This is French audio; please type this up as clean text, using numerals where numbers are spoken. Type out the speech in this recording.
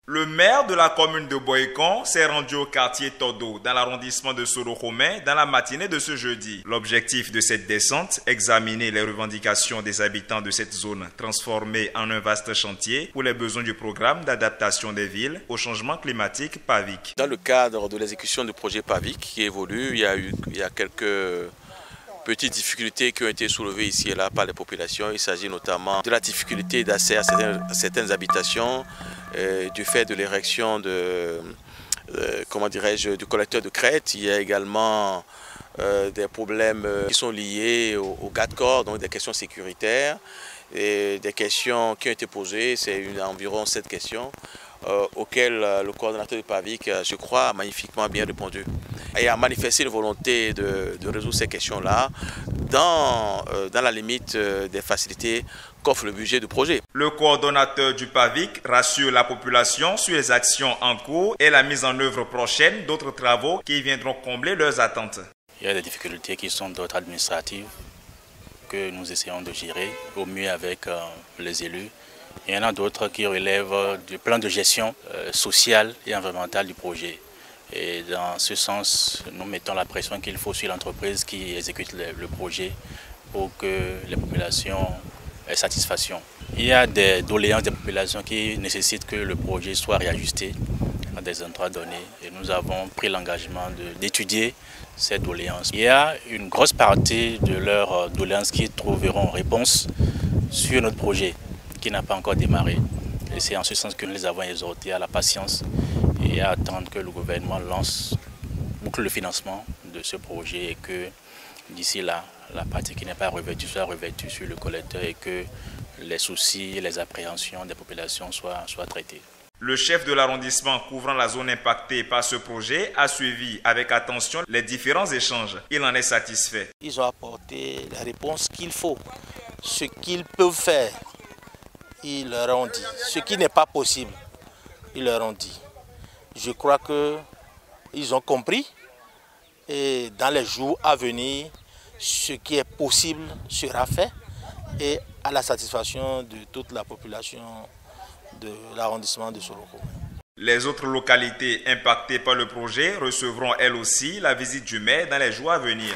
Le maire de la commune de Boécon s'est rendu au quartier Todo, dans l'arrondissement de Soro-Romain, dans la matinée de ce jeudi. L'objectif de cette descente, examiner les revendications des habitants de cette zone, transformée en un vaste chantier pour les besoins du programme d'adaptation des villes au changement climatique PAVIC. Dans le cadre de l'exécution du projet PAVIC qui évolue, il y a quelques petites difficultés qui ont été soulevées ici et là par les populations. Il s'agit notamment de la difficulté d'accès à certaines habitations, du fait de l'érection du collecteur de crête. Il y a également des problèmes qui sont liés au GATCOR, donc des questions sécuritaires, et des questions qui ont été posées, c'est environ 7 questions, auxquelles le coordonnateur du PAVIC, je crois, a magnifiquement bien répondu. Et a manifesté une volonté de résoudre ces questions-là dans la limite des facilités qu'offre le budget du projet. Le coordonnateur du PAVIC rassure la population sur les actions en cours et la mise en œuvre prochaine d'autres travaux qui viendront combler leurs attentes. Il y a des difficultés qui sont d'ordre administratif que nous essayons de gérer au mieux avec les élus. Il y en a d'autres qui relèvent du plan de gestion sociale et environnementale du projet. Et dans ce sens, nous mettons la pression qu'il faut sur l'entreprise qui exécute le projet pour que les populations aient satisfaction. Il y a des doléances des populations qui nécessitent que le projet soit réajusté à des endroits donnés. Et nous avons pris l'engagement d'étudier ces doléances. Il y a une grosse partie de leurs doléances qui trouveront réponse sur notre projet qui n'a pas encore démarré. Et c'est en ce sens que nous les avons exhortés à la patience et à attendre que le gouvernement boucle le financement de ce projet et que d'ici là, la partie qui n'est pas revêtue soit revêtue sur le collecteur et que les soucis et les appréhensions des populations soient traités. Le chef de l'arrondissement couvrant la zone impactée par ce projet a suivi avec attention les différents échanges. Il en est satisfait. Ils ont apporté les réponses qu'il faut. Ce qu'ils peuvent faire, ils leur ont dit. Ce qui n'est pas possible, ils leur ont dit. Je crois qu'ils ont compris et dans les jours à venir, ce qui est possible sera fait et à la satisfaction de toute la population de l'arrondissement de Soro-Romain. Les autres localités impactées par le projet recevront elles aussi la visite du maire dans les jours à venir.